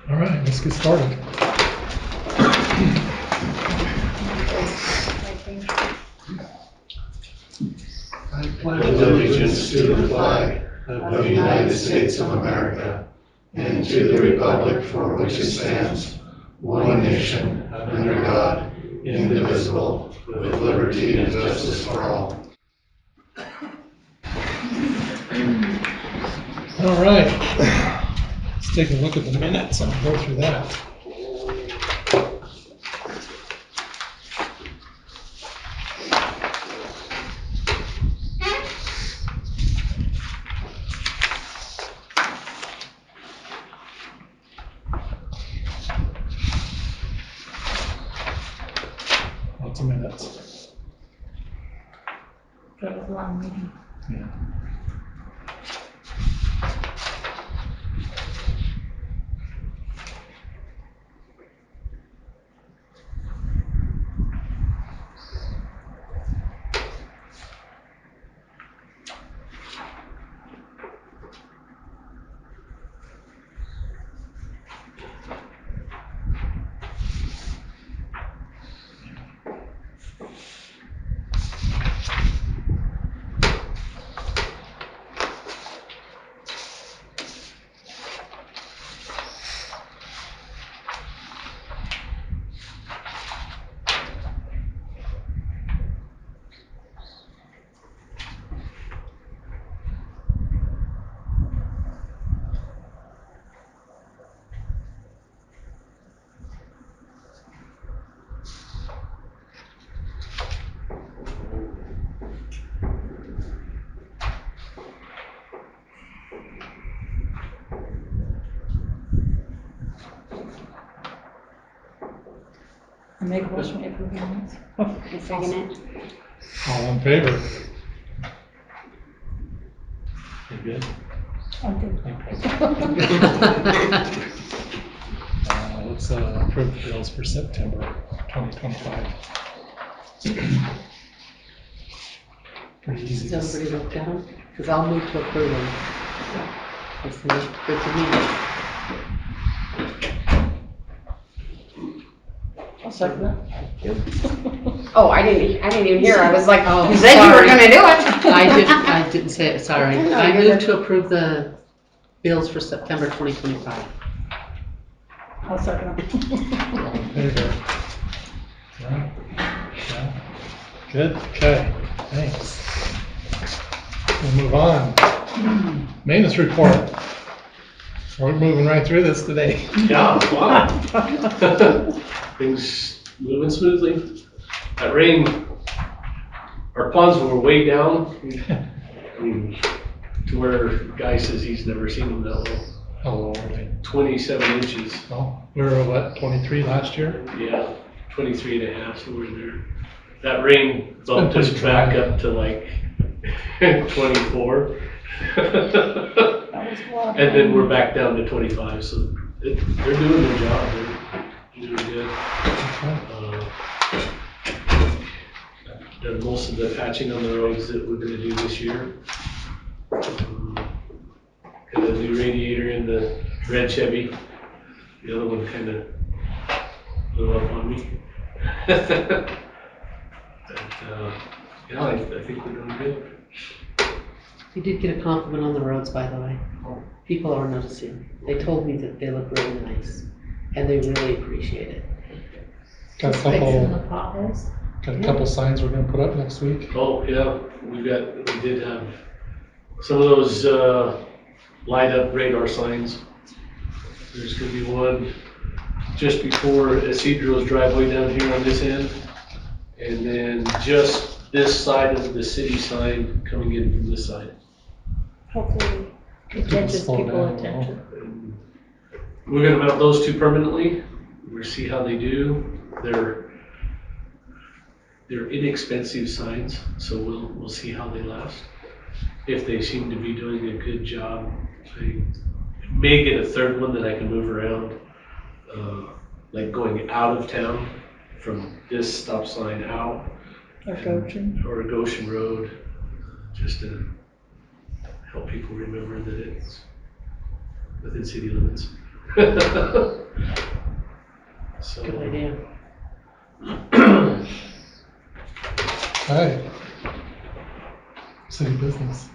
All right, let's get started. I pledge allegiance to the flag of the United States of America and to the republic for which it stands, one nation, under God, indivisible, with liberty and justice for all. All right, let's take a look at the minutes and go through that. Lots of minutes. That was a long meeting. Yeah. I make a motion to approve the minutes. I second it. All in favor? You good? I'm good. Okay. Let's approve the bills for September 2025. Pretty easy. Does everybody look down? Because I'll move to approve them. That seems good to me. I'll second that. Oh, I didn't even hear. I was like, Oh, you said you were sorry. gonna do it. I didn't say it, sorry. No, I you're move good. to approve the bills for September 2025. I'll second it. All in favor? Yeah. Yeah. Good, okay, thanks. We'll move on. Maintenance report. We're moving right through this today. Yeah, wow. Things moving smoothly. That rain, our ponds were way down. I mean, to where Guy says he's never seen them that low. Oh, Lordy. 27 inches. Oh, we were what, 23 last year? Yeah, 23 and a half, somewhere in there. That rain bumped been us pretty back dry. up to like 24. That was a lot. And then we're back down to 25, so they're doing their job. They're doing good. Done most of the patching on the roads that we're gonna do this year. Got a new radiator in the red Chevy. The other one kind of blew up on me. But, yeah, I think we're doing good. You did get a compliment on the roads, by the way. People are noticing. They told me that they look really nice, and they really appreciate it. Got a Fixing the couple, potholes. got a couple signs we're gonna put up next week. Oh, yeah, we did have some of those, light up radar signs. There's gonna be one just before Isidro's driveway down here on this end. And then just this side of the city sign coming in from this side. Hopefully it catches Slow people down. attention. And we're gonna mount those two permanently. We'll see how they do. They're inexpensive signs, so we'll see how they last. If they seem to be doing a good job, I may get a third one that I can move around, like going out of town from this stop sign out. Or Goshen. Or Goshen Road, just to help people remember that it's within city limits. So, Good idea. Alright. City business.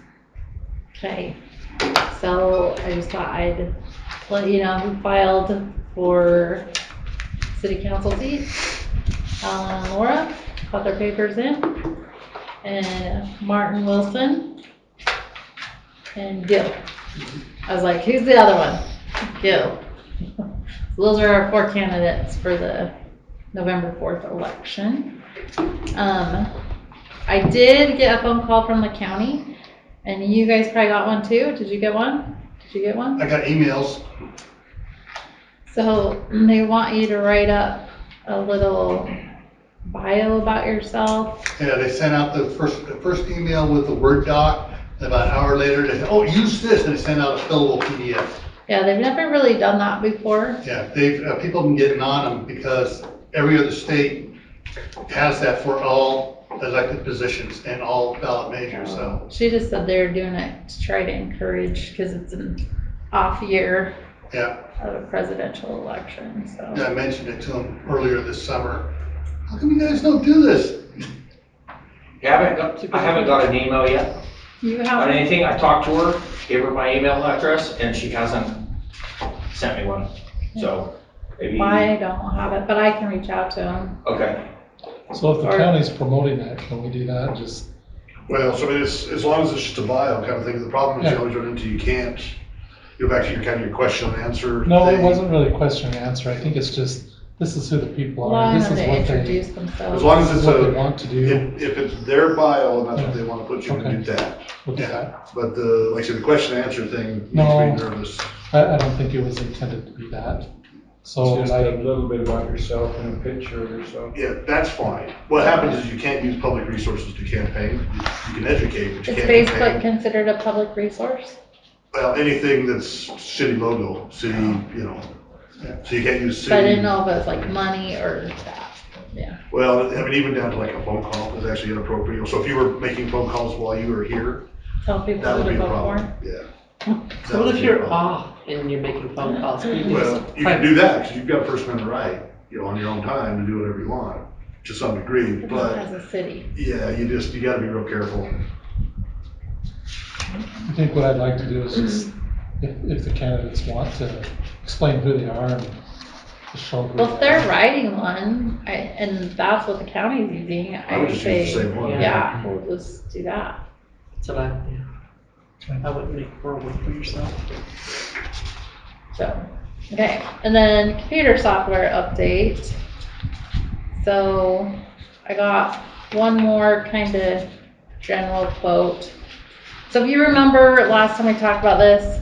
Okay, so I just thought I'd let you know who filed for city council seat. Alan and Laura got their papers in, and Martin Wilson and Gil. I was like, who's the other one? Gil. So those are our 4 candidates for the November 4th election. I did get a phone call from the county, and you guys probably got one too. Did you get one? Did you get one? I got emails. So they want you to write up a little bio about yourself. Yeah, they sent out the first email with the Word doc, and about an hour later, they said, oh, use this, and they sent out a fillable PDF. Yeah, they've never really done that before. Yeah, people have been getting on them because every other state has that for all elected positions and all ballot measures, so. She just said they're doing it to try to encourage, because it's an off year Yeah, of a presidential election, so. yeah, I mentioned it to them earlier this summer. How come you guys don't do this? I haven't got an email yet You on have, anything. I talked to her, gave her my email address, and she hasn't sent me one. So maybe. I don't have it, but I can reach out to them. Okay. So if the Or- county's promoting that, can we do that? Just, Well, so it's, as long as it's just a bio kind of thing, the problem is you Yeah. always run into, you can't go back to your kind of your question and answer. no, it thing. wasn't really question and answer. I think it's just, this is who the people Well, are. I This know is to what they, introduce As themselves. long as this it's is what they a, want to do. if it's their bio and that's what they want to put, you can do that. We'll do Yeah, that. but the, like I said, the question and answer thing, makes No. me nervous. I don't think it was intended to be that. So Just like, a little bit about yourself and a picture of yourself. Yeah, that's fine. What happens is you can't use public resources to campaign. You can educate, but you Is can't Facebook campaign. considered a public resource? Well, anything that's city logo, city, you know, so you can't use So I didn't city. know if it was like money or that, yeah. Well, I mean, even down to like a phone call is actually inappropriate. So if you were making phone calls while you were here, Tell people that who would be to a vote problem, for. yeah. So what if you're off and you're making phone calls? Can you do Well, this you can do that, because you've got a First Amendment right, you know, on your own time to do whatever you want, to some degree, But but, as a city. yeah, you gotta be real careful. I think what I'd like to do is just, if the candidates want to explain who they are and just show who Well, if they they're are. writing one, and that's what the county's using, I I would would just say, use the same one. yeah, we'll just do that. That's what I, I wouldn't make more work for yourself. So, okay, and then computer software update. So I got one more kind of general quote. So if you remember last time we talked about this,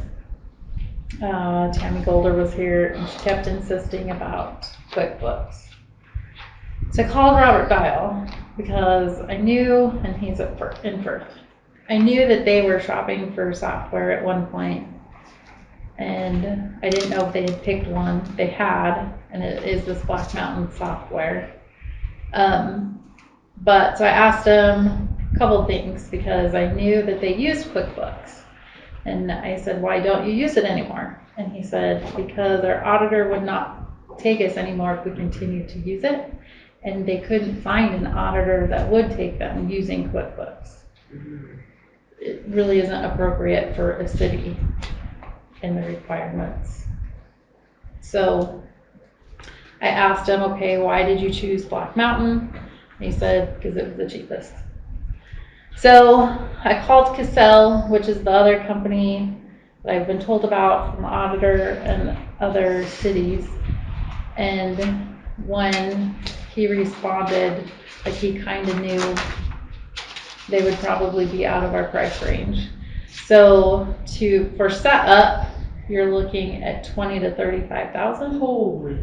Tammy Golder was here and she kept insisting about QuickBooks. So I called Robert Dial because I knew, and he's in Firth, I knew that they were shopping for software at one point. And I didn't know if they had picked one. They had, and it is this Black Mountain software. But so I asked him a couple of things because I knew that they used QuickBooks. And I said, why don't you use it anymore? And he said, because our auditor would not take us anymore if we continued to use it. And they couldn't find an auditor that would take them using QuickBooks. It really isn't appropriate for a city in the requirements. So I asked him, okay, why did you choose Black Mountain? And he said, because it was the cheapest. So I called Cassell, which is the other company that I've been told about from the auditor and other cities. And when he responded, like he kind of knew they would probably be out of our price range. So for setup, you're looking at 20 to 35,000. Holy.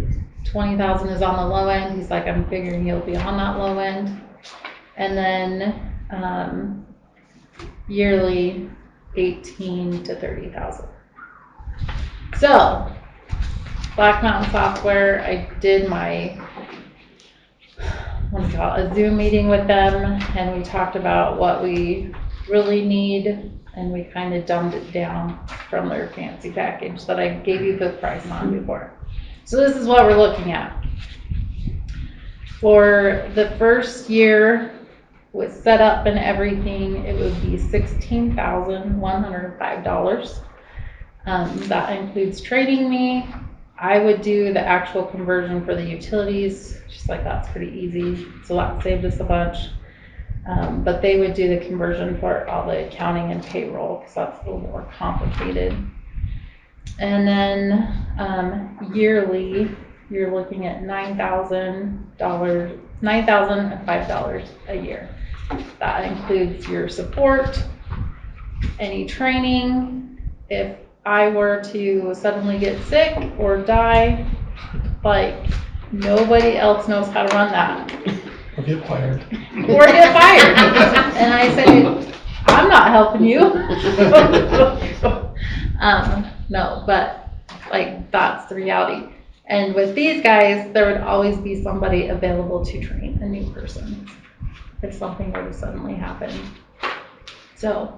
20,000 is on the low end. He's like, I'm figuring you'll be on that low end. And then yearly 18 to 30,000. So Black Mountain Software, I did my, a Zoom meeting with them, and we talked about what we really need and we kind of dumbed it down from their fancy package that I gave you the price on before. So this is what we're looking at. For the first year with setup and everything, it would be $16,105. That includes training me. I would do the actual conversion for the utilities, just like that's pretty easy, so that saved us a bunch. But they would do the conversion for all the accounting and payroll, because that's a little more complicated. And then yearly, you're looking at $9,005 a year. That includes your support, any training. If I were to suddenly get sick or die, like nobody else knows how to run that. Or get fired. Or get fired. And I say, I'm not helping you. No, but like that's the reality. And with these guys, there would always be somebody available to train a new person if something were to suddenly happen. So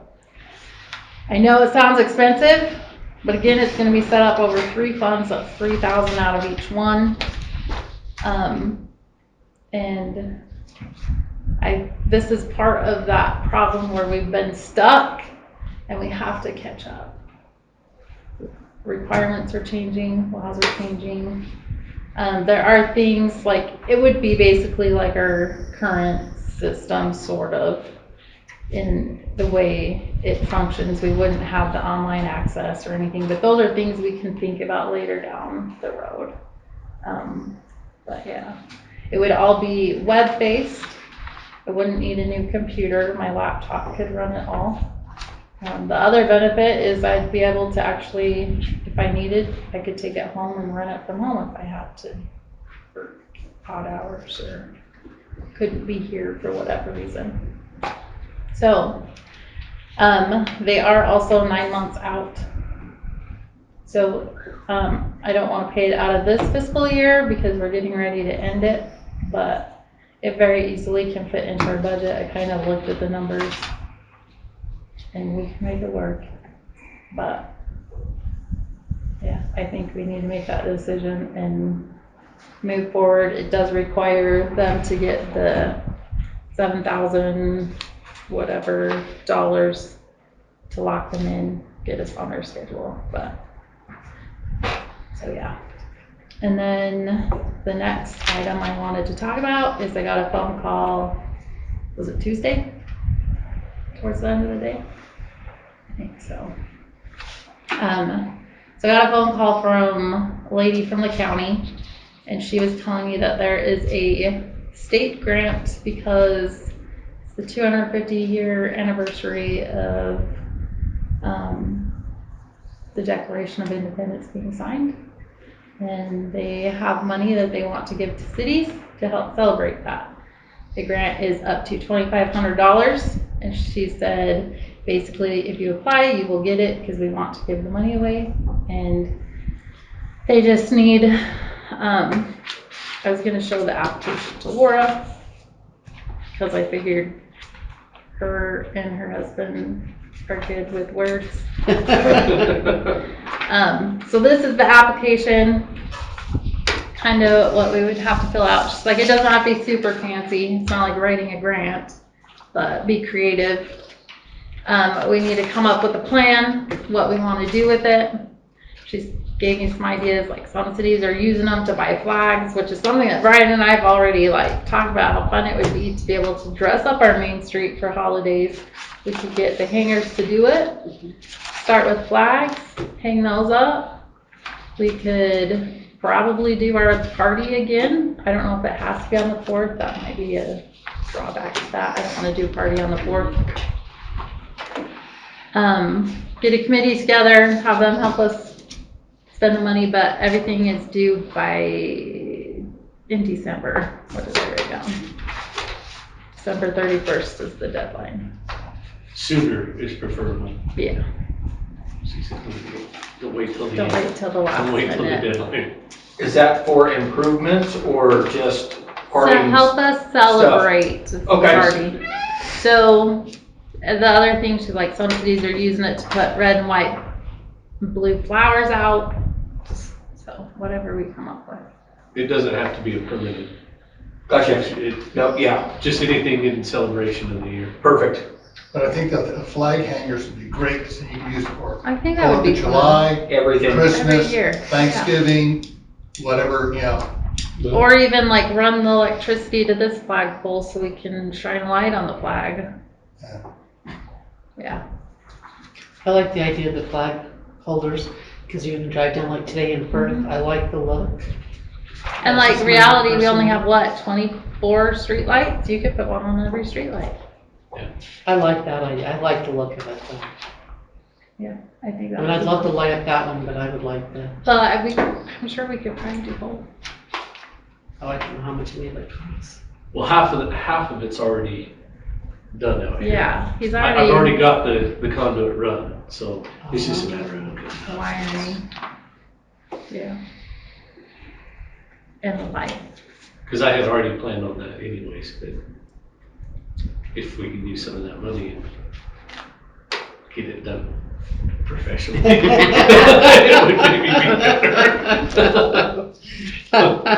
I know it sounds expensive, but again, it's going to be set up over 3 funds, that's $3,000 out of each one. And this is part of that problem where we've been stuck and we have to catch up. Requirements are changing, laws are changing. There are things like, it would be basically like our current system, sort of, in the way it functions. We wouldn't have the online access or anything, but those are things we can think about later down the road. But yeah, it would all be web-based. I wouldn't need a new computer. My laptop could run it all. The other benefit is I'd be able to actually, if I needed, I could take it home and run it from home if I had to, for odd hours or couldn't be here for whatever reason. So, they are also 9 months out. So, I don't want to pay it out of this fiscal year because we're getting ready to end it, but it very easily can fit into our budget. I kind of looked at the numbers and we can make it work. But yeah, I think we need to make that decision and move forward. It does require them to get the $7,000 whatever dollars to lock them in, get us on their schedule. But so yeah. And then the next item I wanted to talk about is I got a phone call, was it Tuesday? Towards the end of the day? I think so. So I got a phone call from a lady from the county, and she was telling me that there is a state grant because it's the 250-year anniversary of the Declaration of Independence being signed. And they have money that they want to give to cities to help celebrate that. The grant is up to $2,500, and she said, basically, if you apply, you will get it because we want to give the money away. And they just need, I was going to show the application to Laura because I figured her and her husband are good with words. So this is the application, kind of what we would have to fill out. Just like, it doesn't have to be super fancy. It's not like writing a grant, but be creative. We need to come up with a plan, what we want to do with it. She gave me some ideas, like some cities are using them to buy flags, which is something that Brian and I have already talked about how fun it would be to be able to dress up our main street for holidays. We could get the hangers to do it. Start with flags, hang those up. We could probably do our party again. I don't know if it has to be on the 4th. That might be a drawback to that. I don't want to do a party on the 4th. Get a committee together, have them help us spend the money, but everything is due in December. What is it right now? December 31st is the deadline. Sooner is preferable. Yeah. She said, don't wait till the Don't wait till the last Don't wait till the minute. deadline. Is that for improvements or just To parties? help us celebrate the Okay. party. So the other thing too, like some cities are using it to put red and white, blue flowers out. So whatever we come up with. It doesn't have to be a permanent. Gotcha. It, No, yeah, just anything in celebration of the year. perfect. But I think that the flag hangers would be great, because you can use it for I think that Fourth would of be fun. July, Everything. Every Christmas, year. Thanksgiving, whatever, you know. But Or even like run the electricity to this flagpole so we can shine a light on the flag. Yeah. I like the idea of the flag holders, because you can drive down like today in Firth, I like the look. And That's like just my reality, we only personal- have what, 24 streetlights? You could put one on every streetlight. I like that idea, I like the look of it though. I think I that mean, I'd love to light up that one, but I would like the, I'm sure we could probably do both. I don't know how much any of it costs. Well, half of it's already done out here. Yeah, he's I've already already got the conduit run, so it's just a matter of. wiring. Yeah. And the light. Because I had already planned on that anyways, but if we can use some of that money and get it done professionally, it would maybe be better.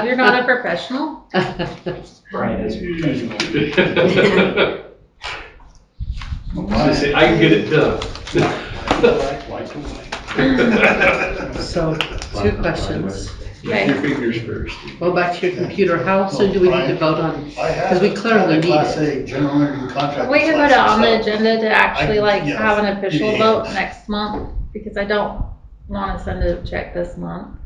You're not a professional? Brian is. Just say, I can get it done. So, two questions. Make your fingers first. Go back to your computer, how soon do we need to vote on? I have. Because we clearly need Class it. A general interview contract. We can put it on the license, so- agenda to actually like yes, have an official yeah. vote next month, because I don't wanna send a check this month.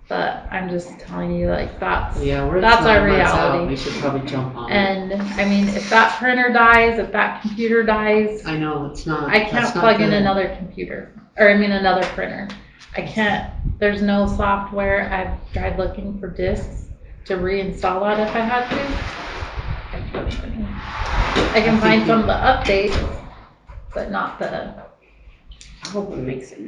But I'm just telling you, like, that's Yeah, we're That's our 9 months out, reality. we should probably jump on it. And I mean, if that printer dies, if that computer dies, I know, it's not. I can't that's not plug in good. another computer, or I mean another printer. I can't, there's no software. I've tried looking for disks to reinstall that if I had to. I can find some of the updates, but not the I hope it makes it.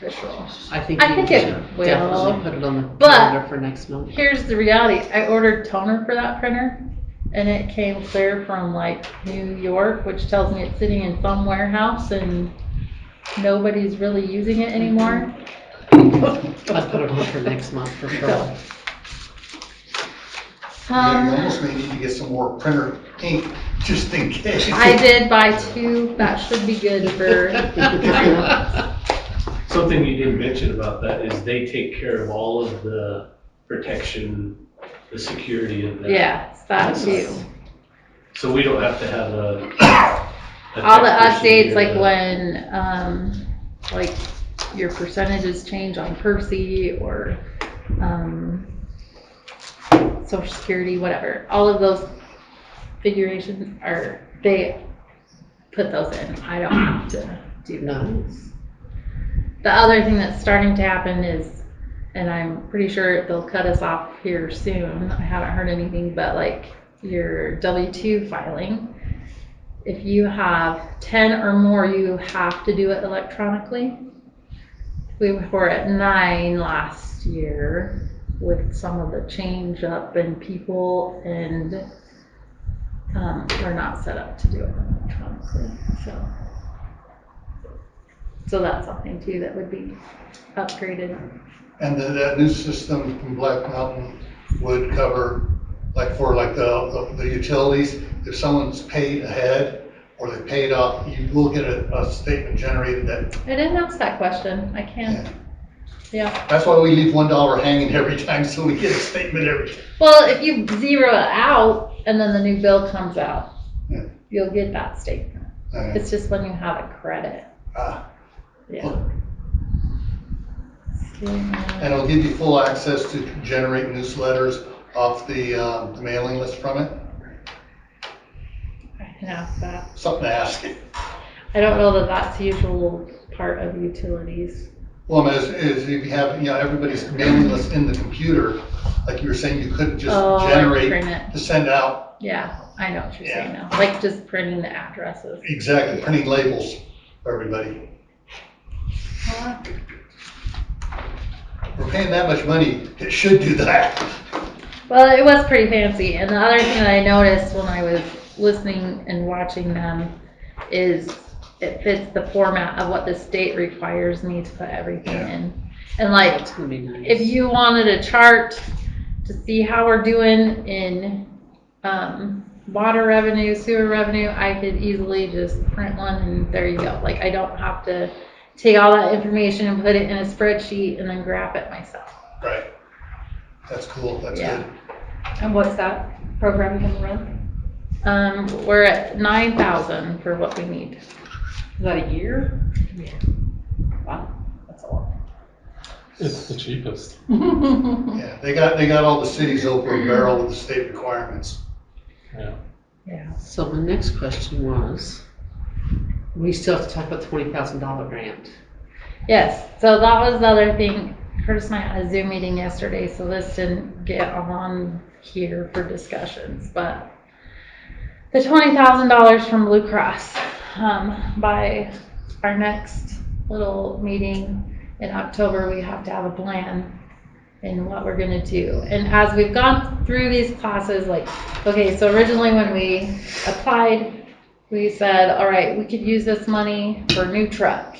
official. I think I we think should it will. definitely put it on the But- calendar for next month. Here's the reality. I ordered toner for that printer and it came clear from like New York, which tells me it's sitting in some warehouse and nobody's really using it anymore. I'd put it on for next month for sure. So, Yeah, you almost may need to get some more printer ink, just in case. I did buy 2. That should be good for. Something you didn't mention about that is they take care of all of the protection, the security of that. Yeah, it's that too. So we don't have to have a All the tech person updates, here like to- when, like your percentages change on Percy or, Social Security, whatever, all of those figurations are, they put those in. I don't have to do those. Nice. The other thing that's starting to happen is, and I'm pretty sure they'll cut us off here soon, I haven't heard anything, but like your W-2 filing, if you have 10 or more, you have to do it electronically. We were at 9 last year with some of the change up in people, and we're not set up to do it electronically, so that's something too that would be upgraded. And then that new system from Black Mountain would cover, like for like the utilities, if someone's paid ahead or they paid off, you will get a statement generated that, I didn't ask that question, I can't, yeah. that's why we leave $1 hanging every time, so we get a statement every. Well, if you zero it out and then the new bill comes out, Yeah. you'll get that statement. It's just when you have a credit, yeah. And it'll give you full access to generate newsletters off the mailing list from it. I can ask that. Something to ask it. I don't know that that's the usual part of utilities. Well, I mean, is if you have, everybody's mailing list in the computer, like you were saying, you couldn't just Like generate print it. to send out. Yeah, I know what you're saying now, like just printing the addresses. Exactly, printing labels for everybody. We're paying that much money, it should do that. Well, it was pretty fancy, and the other thing that I noticed when I was listening and watching them it fits the format of what the state requires me to put everything in. And like, That's gonna be nice. if you wanted a chart to see how we're doing in, water revenue, sewer revenue, I could easily just print one and there you go. Like, I don't have to take all that information and put it in a spreadsheet and then graph it myself. Right. That's cool, that's Yeah. good. And what's that program gonna run? We're at 9,000 for what we need. Is that a year? Wow, that's a lot. It's the cheapest. Yeah, they got all the cities over a barrel with the state requirements. Yeah. Yeah. So my next question was, we still have to talk about the $20,000 grant. Yes, so that was the other thing. Curtis and I had a Zoom meeting yesterday, so this didn't get on here for discussions, but the $20,000 from Blue Cross, by our next little meeting in October, we have to have a plan in what we're gonna do. And as we've gone through these classes, like, okay, so originally when we applied, we said, all right, we could use this money for a new truck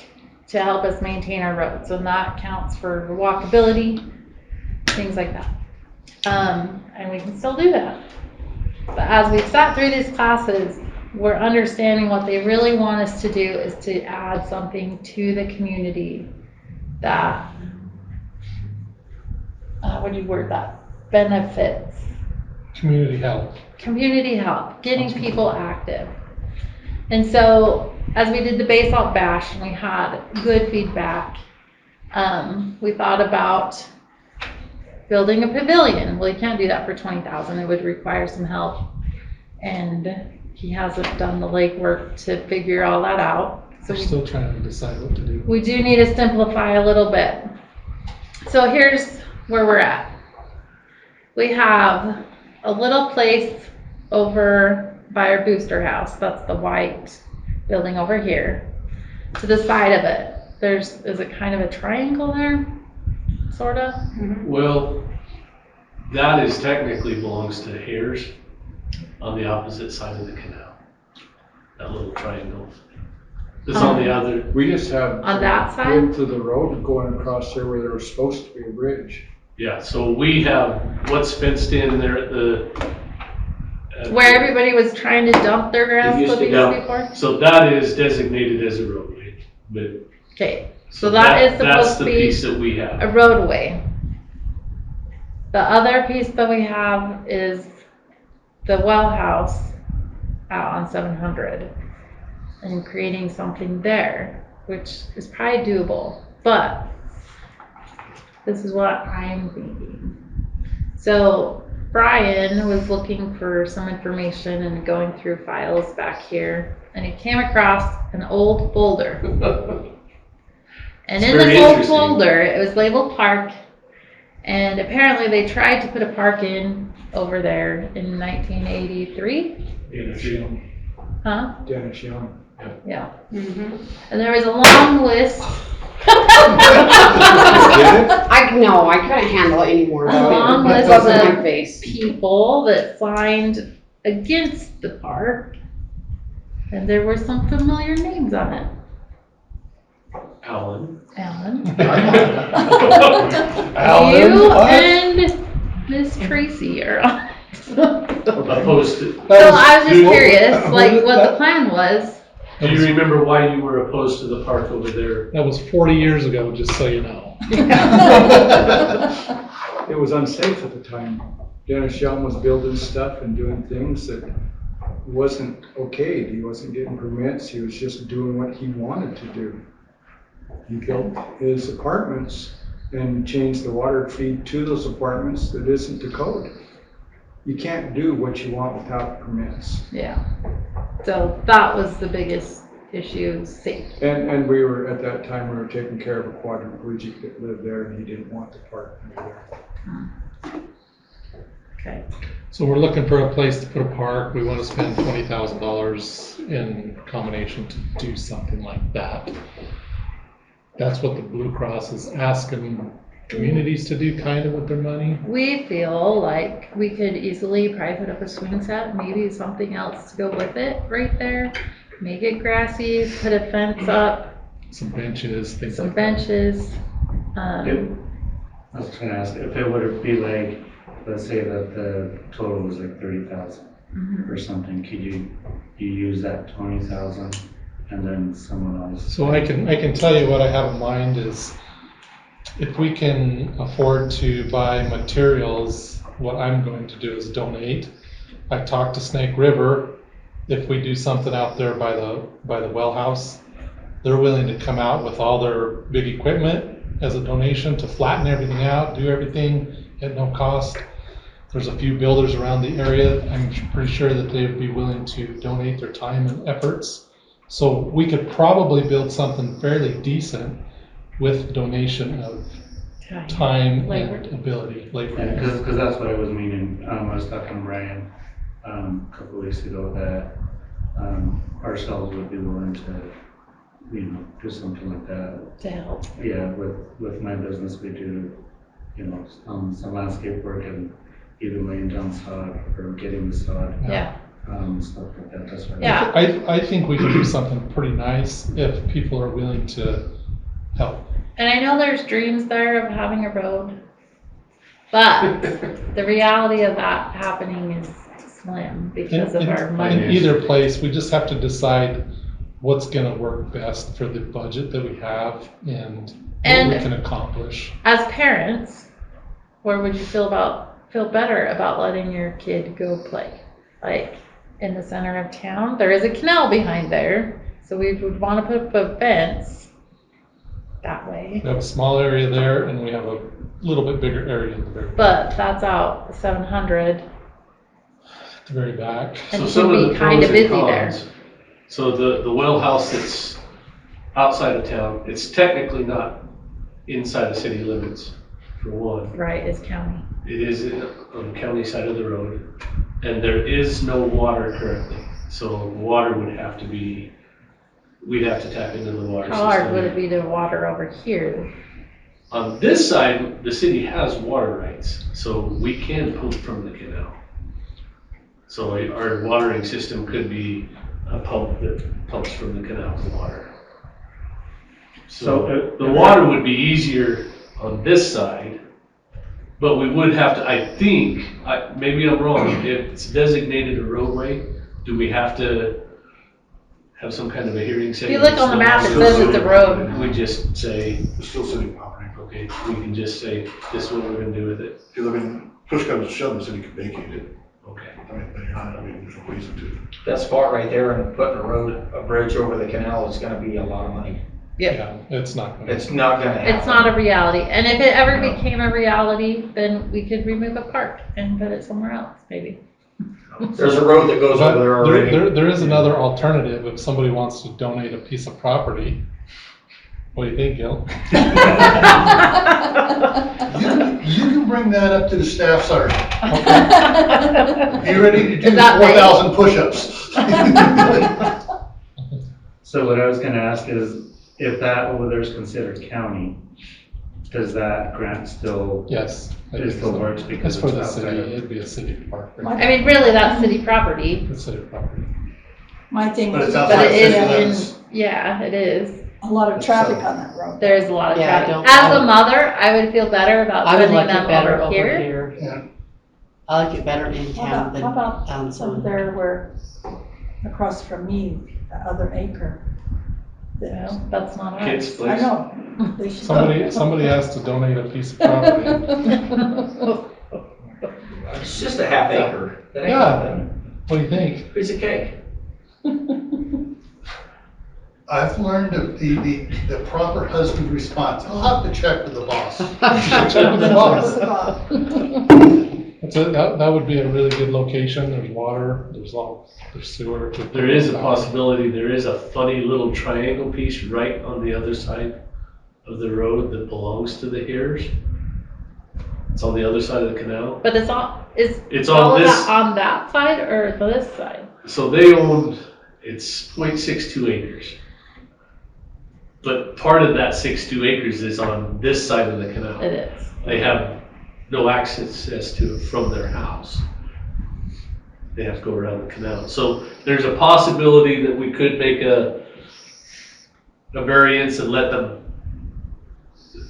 to help us maintain our roads, and that counts for walkability, things like that. And we can still do that. But as we've sat through these classes, we're understanding what they really want us to do is to add something to the community that, what do you word that? Benefits. Community help. Community help, getting people active. And so, as we did the Basalt Bash and we had good feedback, we thought about building a pavilion. Well, you can't do that for 20,000. It would require some help. And he hasn't done the legwork to figure all that out. So We're still trying to decide what to do. we do need to simplify a little bit. So here's where we're at. We have a little place over by our booster house. That's the white building over here. To the side of it, is it kind of a triangle there? Sorta? Well, that is technically belongs to Hares on the opposite side of the canal. That little triangle. It's on the other, We just have. On that side? Width of the road going across there where there was supposed to be a bridge. yeah, so we have what's fenced in there at the. Where everybody was trying to dump their grass used to clippings dump. before? So that is designated as a roadway, but. Okay, so that is That's supposed the to be piece that we have. a roadway. The other piece that we have is the well house out on 700 and creating something there, which is probably doable, but this is what I'm thinking. So Brian was looking for some information and going through files back here, and he came across an old folder. And It's in very this old interesting. folder, it was labeled park, and apparently they tried to put a park in over there in 1983, huh? Dennis Young. Yeah. Mhm. And there was a long list, No, I couldn't handle it anymore A though. long It list wasn't of my face. people that signed against the park, and there were some familiar names on it. Alan. Alan, Alan, you what? and Miss Tracy are on it. Opposed to, So I was just What- curious, what- like, what the that- plan was. do you remember why you were opposed to the park over there? That was 40 years ago, just so you know. It was unsafe at the time. Dennis Young was building stuff and doing things that wasn't okay. He wasn't getting permits. He was just doing what he wanted to do. He built his apartments and changed the water feed to those apartments that isn't the code. You can't do what you want without permits. Yeah. So that was the biggest issue, safety. And we were, at that time, we were taking care of a quadriplegic that lived there and he didn't want the park near there. Okay. So we're looking for a place to put a park. We want to spend $20,000 in combination to do something like that. That's what the Blue Cross is asking communities to do kind of with their money. We feel like we could easily probably put up a swing set, maybe something else to go with it right there. make it grassy, put a fence up, Some benches, things some like that. benches. I was trying to ask, if it would be like, let's say that the total was like 30,000 Mhm. or something, could you use that 20,000 and then someone else? So I can tell you what I have in mind is if we can afford to buy materials, what I'm going to do is donate. I talked to Snake River, if we do something out there by the well house, they're willing to come out with all their big equipment as a donation to flatten everything out, do everything at no cost. There's a few builders around the area. I'm pretty sure that they would be willing to donate their time and efforts. So we could probably build something fairly decent with donation of time Labor. and ability, labor. Because that's what I was meaning. I was talking to Brian a couple weeks ago that ourselves would be willing to, do something like that. To help. Yeah, with my business, we do, some landscape work and even laying down sod or getting the sod, Yeah, stuff like that. That's what Yeah. I think we could do something pretty nice if people are willing to help. and I know there's dreams there of having a road, but the reality of that happening is slim because of our In money. either place, we just have to decide what's gonna work best for the budget that we have and what we And- can accomplish. As parents, where would you feel better about letting your kid go play? Like in the center of town, there is a canal behind there, so we would want to put up a fence that way. We have a small area there and we have a little bit bigger area in the very, But that's out 700, at the very back. and So it some would of be the kind pros of and busy there. cons. So the well house that's outside of town, it's technically not inside the city limits, for one. Right, is county. It is on the county side of the road, and there is no water currently. So water would have to be, we'd have to tap into the water How hard system. would it be to water over here? On this side, the city has water rights, so we can pump from the canal. So our watering system could be a pump that pumps from the canal to water. So the water would be easier on this side, but we would have to, I think, maybe I'm wrong, if it's designated a roadway, do we have to have some kind of a hearing saying? If you look on the map, it says it's a road. We just say, It's still city property. okay, we can just say, this is what we're gonna do with it. If you live in, push comes to shove, the city can vacate it. Okay. There's no reason to. That spot right there and putting a bridge over the canal is gonna be a lot of money. Yeah, it's not gonna. It's not gonna happen. It's not a reality, and if it ever became a reality, then we could remove a park and put it somewhere else, maybe. There's a road that goes But over there already. there is another alternative if somebody wants to donate a piece of property. What do you think, Gil? You can bring that up to the staff sergeant. Is You ready to do that vague? 4,000 push-ups? So what I was gonna ask is, if that over there is considered county, does that grant still, Yes. I it think still so. works It's because for it's the outside city, of? it'd be a city park. I mean, really, that's city property, It's city property. My thing But is, it's but outside it city is limits. yeah, it is. a lot of traffic on that road. There's a lot of Yeah, I traffic. don't- As a mother, I would feel better about I would sending like it them better over here. Yeah. I like it better in town than How about down over south. there where, across from me, the other acre? Well, that's not ours. Kids' I place. know. They should- Somebody has to donate a piece of property. It's just a half acre. That ain't Yeah. nothing. What do you think? Piece of cake. I've learned of the proper husband response. I'll have to check with the boss. Check with the boss. That's That would be a really good location. There's water, there's sewer. There is a possibility, there is a funny little triangle piece right on the other side of the road that belongs to the Hears. It's on the other side of the canal. But it's all, It's all on of this, that on that side or this side? so they owned, it's 0.62 acres. But part of that 62 acres is on this side of the canal. It is. They have no access to it from their house. they have to go around the canal. So there's a possibility that we could make a variance and let them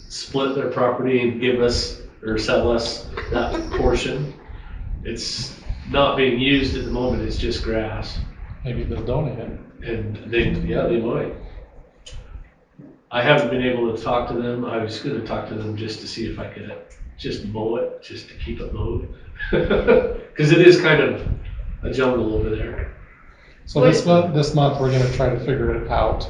split their property and give us, or sell us that portion. It's not being used at the moment, it's just grass. Maybe they'll donate it. And they might. I haven't been able to talk to them. I was gonna talk to them just to see if I could just mow it, just to keep it mowed. Cause it is kind of a jungle over there. So this month, we're gonna try to figure it out.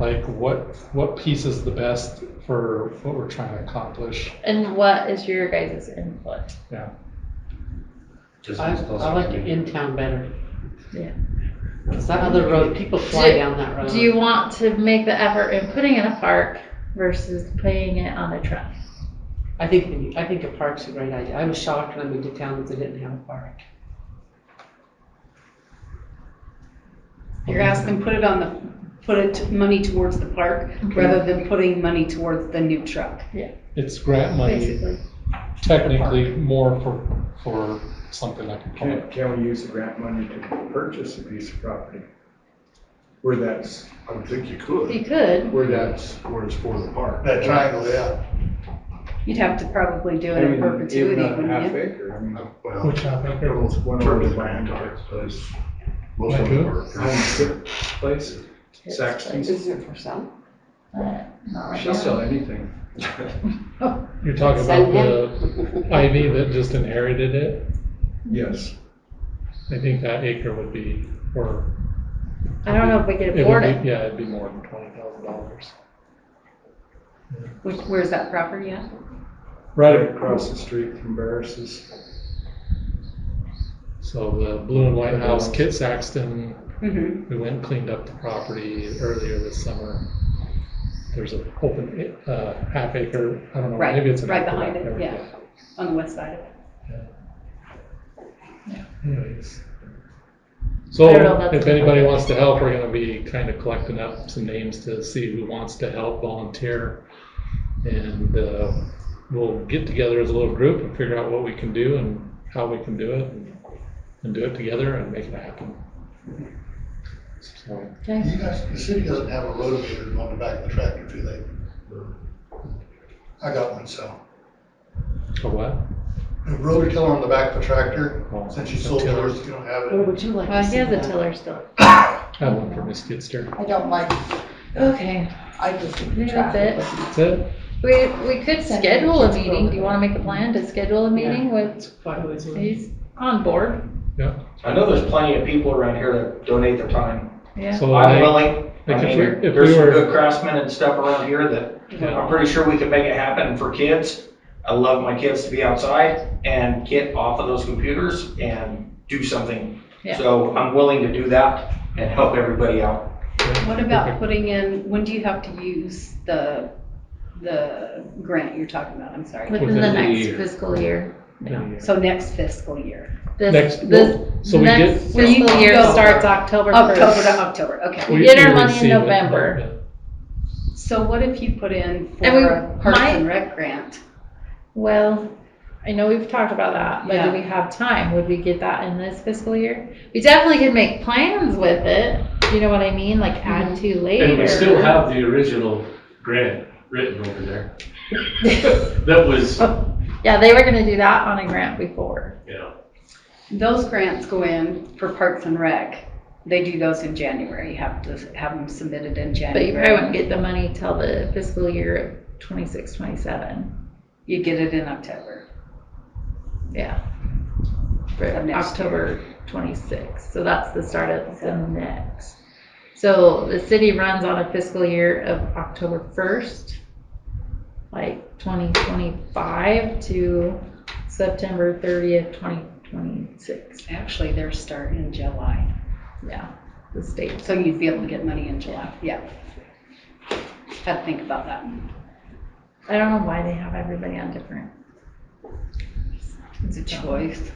Like what piece is the best for what we're trying to accomplish. And what is your guys' input? Just I as close like as the we- in-town better. Yeah. It's that other road, people fly down that road. Do you want to make the effort in putting in a park versus putting it on a truck? I think a park's a great idea. I was shocked when I moved to town that they didn't have a park. You're asking put money towards the park rather than putting money towards the new truck. It's grant money, Basically. technically more for something like a park. Can we use the grant money to purchase a piece of property? Where that's, I would think you could, You could. where that's, where it's for the park. That triangle, yeah. You'd have to probably do I it in mean, perpetuity, even on a wouldn't half you? acre, I mean. Well, Which half acre? it'll One turn over to the behind grant it. does. Most Like of who? them are. Homestead place, Saxton's. Is it for sale? Not right She'll now. sell anything. You're talking about the Ivy that just inherited it? Yes. I think that acre would be, or. I don't know if we could it would afford be- it. Yeah, it'd be more than $20,000. Where's that property at? Right Across the street from Barris's. So the blue and white house, Kit Saxton, Mm-hmm. we went and cleaned up the property earlier this summer. There's an open, half acre, I don't know, Right, maybe it's an right acre behind back it, there. yeah. On the west side of it. Anyways. I So don't know if that's if anybody okay. wants to help, we're gonna be kind of collecting up some names to see who wants to help volunteer. And, we'll get together as a little group and figure out what we can do and how we can do it and do it together and make it happen. So, You guys, the city doesn't have a rotovator on the back of the tractor, do they? I got one, so. for what? A rototiller on the back of the tractor, Oh, since you a sold tiller. yours, you don't have Where it. would you like Well, to he see has a that? tiller still. I have one for Miss Gidster. I don't like, Okay, I just. maybe that's it. That's it? We could schedule a meeting. Do you wanna make a plan to schedule a meeting with, he's on board? I know there's plenty of people around here that donate their time. Yeah. So I'm like, willing. I like if mean, we- if there's we some were- good craftsmen and stuff around here that Yeah. I'm pretty sure we can make it happen for kids. I love my kids to be outside and get off of those computers and do something. Yeah. So I'm willing to do that and help everybody out. What about putting in, when do you have to use the grant you're talking about? I'm sorry. Within Within the the next year. fiscal year. Yeah. So next fiscal year. This, Next- this, so we next get- fiscal year Go- starts October October first. to October, okay. We get our money in receive it. November. So what if you put in And we for a Parks might- and Rec grant? Well, I know we've talked about that, but do Yeah. we have time? Would we get that in this fiscal year? We definitely could make plans with it. You know what I mean? Like add to later. And we still have the original grant written over there. That was, Yeah, they were gonna do that on a grant before. yeah. Those grants go in for Parks and Rec. They do those in January. You have to have them submitted in But you January. probably wouldn't get the money till the fiscal year of 26, 27. You get it in October. Yeah. For Of next October 26th, so that's the start of the next. So the city runs on a fiscal year of October 1st, like 2025 to September 30th, 2026. Actually, they're starting in July. Yeah, the state. So you'd be able to get money in July, yeah. Had to think about that. I don't know why they have everybody on different. It's a choice.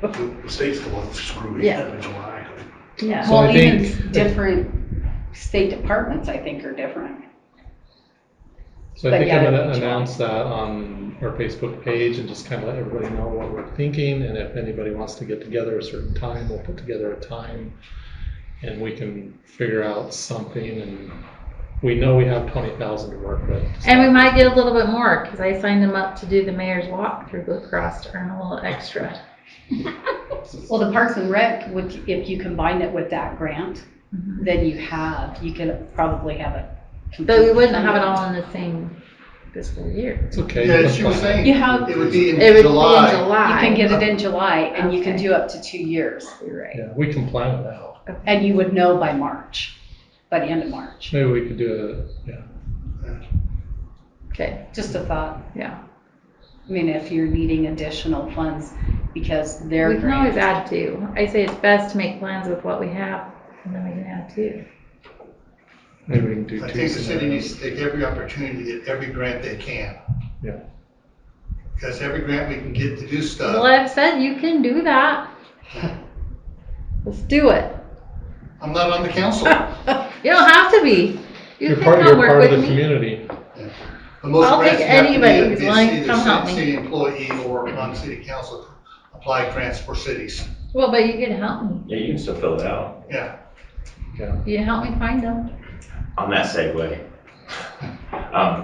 The state's the one screwing Yeah. it in July. Yeah. So I Well, think- even different state departments, I think, are different. So I But think yeah, I'm gonna it'll be July. announce that on our Facebook page and just kind of let everybody know what we're thinking, and if anybody wants to get together a certain time, we'll put together a time, and we can figure out something, and we know we have 20,000 to work with. And we might get a little bit more, because I signed them up to do the mayor's walk through Blue Cross to earn a little extra. Well, the Parks and Rec, if you combine it with that grant, Mhm. then you could probably have it. But we wouldn't have it all in the same fiscal year. It's okay. Yeah, she was saying, You have- it would be in It would be in July. July. You can get it in July, and you can Okay. do up to 2 years, You're right. Yeah, we can plan it out. and you would know by March, by the end of March. Maybe we could do it, yeah. Okay, Just a thought. yeah. I mean, if you're needing additional funds, because their We can always grant. add to. I say it's best to make plans with what we have, and then we can add to. Maybe we can do I two think the city scenarios. needs to take every opportunity to get every grant they can. Yeah. Because every grant we can get to do Well, stuff, I've said you can do that. Let's do it. I'm not on the council. You don't have to be. You You're can part, come you're work part of with the me. community. But most I'll take grants have to anybody be who's a willing to either come help me. city employee or on city council apply grants for cities. Well, but you can help me. Yeah, you can still fill it out. Yeah. You can help me find them. On that segue,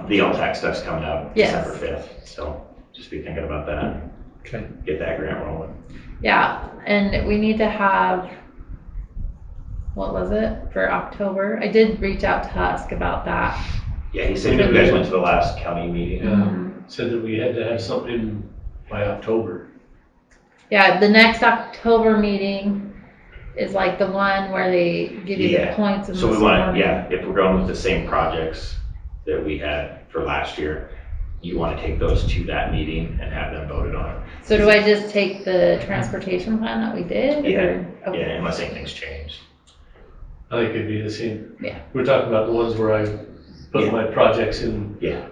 the LTAC stuff's coming up Yes. December 5th, so just be thinking about that. Okay. Get that grant rolling. Yeah, and we need to have, what was it, for October? I did reach out to Husk about that. Yeah, he said you guys went to the last county meeting. Mm-hmm. Said that we had to have something by October. Yeah, the next October meeting is like the one where they give you the Yeah. points and So the we want to, scoring. yeah, if we're going with the same projects that we had for last year, you want to take those to that meeting and have them voted on. So do I just take the transportation plan that we did? Yeah, or- okay. yeah, unless anything's changed. I think it'd be the same. Yeah. We're talking about the ones where I put Yeah. my projects in. Yeah.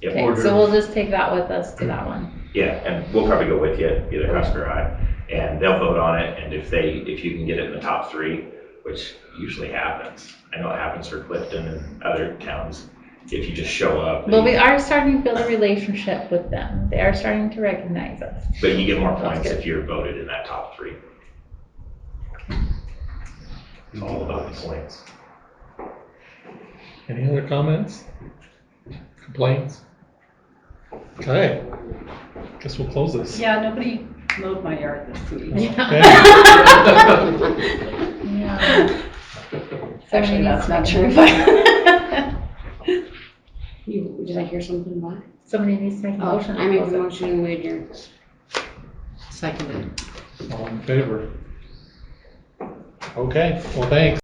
Yep. Okay, order. so we'll just take that with us to that one. Yeah, and we'll probably go with you, either Husk or I, and they'll vote on it, and if you can get it in the top 3, which usually happens, I know it happens for Clifton and other towns, if you just show up. Well, we are starting to build a relationship with them. They are starting to recognize us. But you get more That's points good. if you're voted in that top 3. It's all about the points. Any other comments? Complaints? Okay. Guess we'll close this. Yeah, nobody mowed my yard this week. Yeah. Actually, that's not true, but. Did I hear something about it? Somebody needs to make a Oh, motion. I make the motion, we adjourn. Seconded. All in favor? Okay, well, thanks.